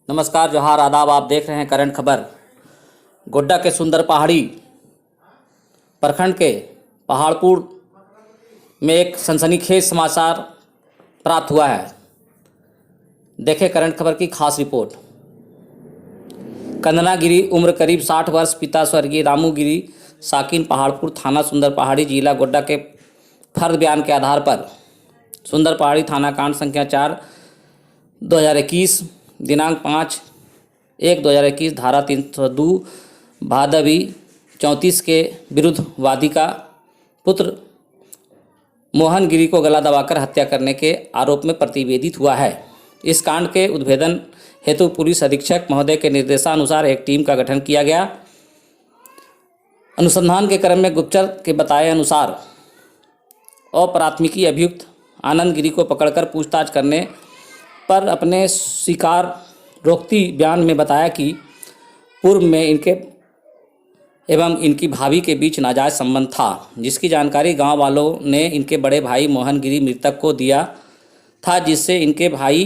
नमस्कार, जोहार, आदाब। आप देख रहे हैं करंट खबर। गोड्डा के सुंदर पहाड़ी प्रखंड के पहाड़पुर में एक सनसनीखेज समाचार प्राप्त हुआ है। देखें करंट खबर की खास रिपोर्ट। कंदना गिरी, उम्र करीब 60 वर्ष, पिता स्वर्गीय रामू गिरी, साकिन पहाड़पुर, थाना सुंदर पहाड़ी, जिला गोड्डा के फर्द बयान के आधार पर सुंदर पहाड़ी थाना कांड संख्या 4 2021 दिनांक 5/1/2021 धारा 302 भादवी 34 के विरुद्ध वादी का पुत्र मोहन गिरी को गला दबाकर हत्या करने के आरोप में प्रतिवेदित हुआ है। इस कांड के उद्भेदन हेतु पुलिस अधीक्षक महोदय के निर्देशानुसार एक टीम का गठन किया गया। अनुसंधान के क्रम में गुप्तचर के बताए अनुसार अपराथमिकी अभियुक्त आनंद गिरी को पकड़कर पूछताछ करने पर अपने स्वीकार रोकती बयान में बताया कि पूर्व में इनके एवं इनकी भाभी के बीच नाजायज संबंध था, जिसकी जानकारी गांव वालों ने इनके बड़े भाई मोहन गिरी मृतक को दिया था, जिससे इनके भाई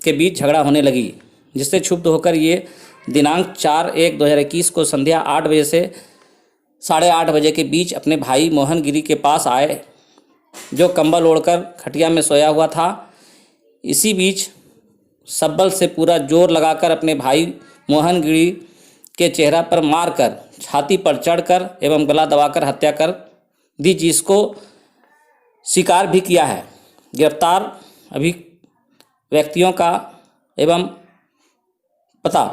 के बीच झगड़ा होने लगी, जिससे क्षुब्ध होकर ये दिनांक 4/1/2021 को संध्या 8 बजे से 8:30 बजे के बीच अपने भाई मोहन गिरी के पास आए, जो कंबल ओढ़कर खटिया में सोया हुआ था। इसी बीच सब्बल से पूरा जोर लगाकर अपने भाई मोहन गिरी के चेहरा पर मारकर, छाती पर चढ़कर एवं गला दबाकर हत्या कर दी, जिसको स्वीकार भी किया है। गिरफ्तार अभी व्यक्तियों का एवं पता: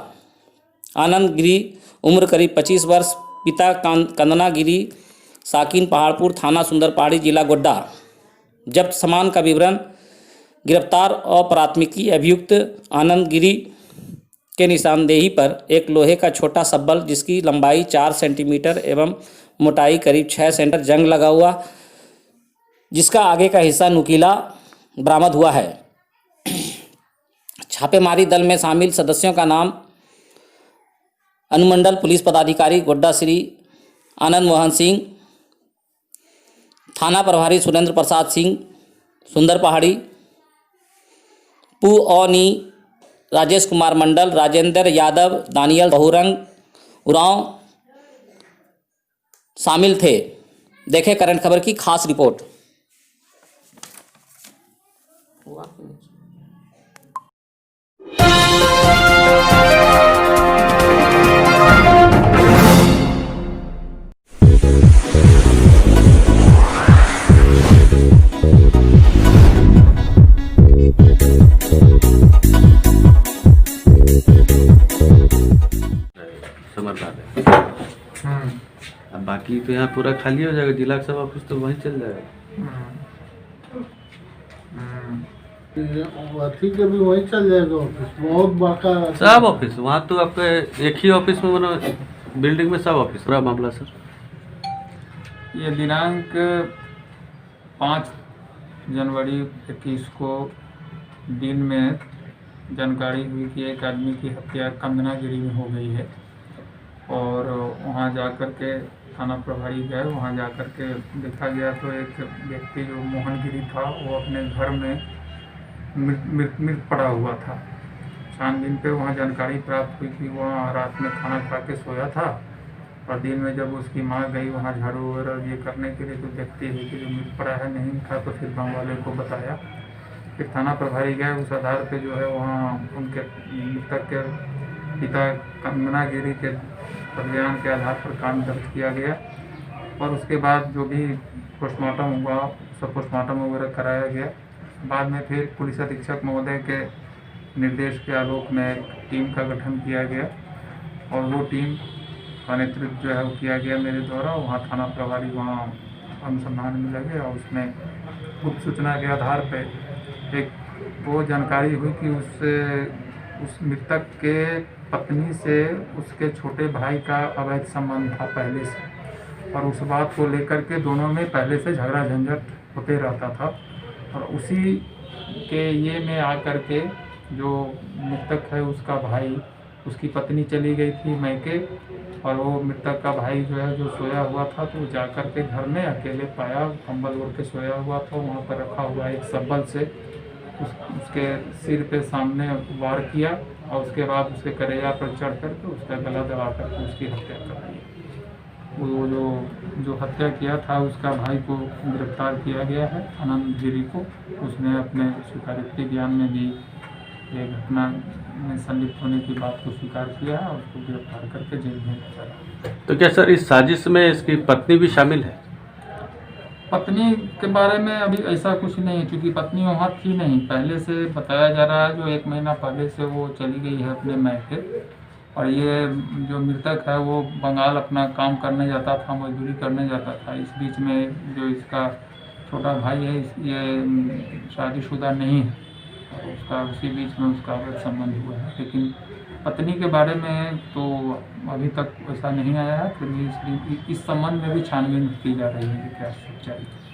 आनंद गिरी, उम्र करीब 25 वर्ष, पिता कंदना गिरी, साकिन पहाड़पुर, थाना सुंदर पहाड़ी, जिला गोड्डा। जब्त सामान का विवरण: गिरफ्तार अपराथमिकी अभियुक्त आनंद गिरी के निशानदेही पर एक लोहे का छोटा सब्बल, जिसकी लंबाई 4 सेंटीमीटर एवं मोटाई करीब 6 सेंटीमीटर, जंग लगा हुआ, जिसका आगे का हिस्सा नुकीला बरामद हुआ है। छापेमारी दल में शामिल सदस्यों का नाम: अनुमंडल पुलिस पदाधिकारी गोड्डा श्री आनंद मोहन सिंह, थाना प्रभारी सुरेंद्र प्रसाद सिंह सुंदर पहाड़ी, पुअनी राजेश कुमार मंडल, राजेंद्र यादव, दानियल बहुरंग उरांव शामिल थे। देखें करंट खबर की खास रिपोर्ट। समझदार है। अब बाकी तो यहाँ पूरा खाली हो जाएगा, जिला का सब ऑफिस तो वहीं चल जाएगा। ठीक है, भी वहीं चल जाएगा ऑफिस, बहुत बाका सब ऑफिस वहाँ तो आपके एक ही ऑफिस में, मतलब बिल्डिंग में सब ऑफिस। पूरा मामला सर, ये दिनांक 5 जनवरी 2021 को दिन में जानकारी हुई कि एक आदमी की हत्या कंदना गिरी में हो गई है, और वहाँ जाकर के थाना प्रभारी गए। वहाँ जाकर के देखा गया तो एक व्यक्ति जो मोहन गिरी था वो अपने घर में मृत पड़ा हुआ था। छानबीन पे वहाँ जानकारी प्राप्त हुई कि वह रात में खाना खा के सोया था, और दिन में जब उसकी माँ गई वहाँ झाड़ू वगैरह ये करने के लिए, तो देखती है कि जो मृत पड़ा है नहीं था, तो फिर गाँव वाले को बताया। फिर थाना प्रभारी गए, उस आधार पे जो है वहाँ उनके मृतक के पिता कंदना गिरी के बयान के आधार पर कांड दर्ज किया गया, और उसके बाद जो भी पोस्टमार्टम हुआ सब पोस्टमार्टम वगैरह कराया गया। बाद में फिर पुलिस अधीक्षक महोदय के निर्देश के आलोक में एक टीम का गठन किया गया, और वो टीम का नेतृत्व जो है वो किया गया मेरे द्वारा। वहाँ थाना प्रभारी वहाँ अनुसंधान में लगे, और उसमें गुप्त सूचना के आधार पर एक वो जानकारी हुई कि उस मृतक के पत्नी से उसके छोटे भाई का अवैध संबंध था पहले से, और उस बात को लेकर के दोनों में पहले से झगड़ा झंझट होते रहता था। और उसी के ये में आकर के जो मृतक है उसका भाई, उसकी पत्नी चली गई थी मैके, और वो मृतक का भाई जो है जो सोया हुआ था, तो जाकर के घर में अकेले पाया, कंबल ओढ़ के सोया हुआ था। वहाँ पर रखा हुआ एक सब्बल से उसके सिर पे सामने वार किया और उसके बाद उसके करेजा पर चढ़ करके उसका गला दबा करके उसकी हत्या कर दी। वो जो हत्या किया था उसका भाई को गिरफ्तार किया गया है, आनंद गिरी को। उसने अपने स्वीकारोक्ति बयान में भी ये घटना में संलिप्त होने की बात को स्वीकार किया है और उसको गिरफ्तार करके जेल में भेजा। तो क्या सर इस साजिश में इसकी पत्नी भी शामिल है? पत्नी के बारे में अभी ऐसा कुछ नहीं है, क्योंकि पत्नी वहाँ थी नहीं। पहले से बताया जा रहा है जो 1 महीना पहले से वो चली गई है अपने मायके, और ये जो मृतक है वो बंगाल अपना काम करने जाता था, मजदूरी करने जाता था। इस बीच में जो इसका छोटा भाई है ये शादीशुदा नहीं है, और उसका उसी बीच में उसका अवैध संबंध हुआ है। लेकिन पत्नी के बारे में तो अभी तक ऐसा नहीं आया है, फिर भी इस संबंध में भी छानबीन की जा रही है कि क्या सच्चाई है।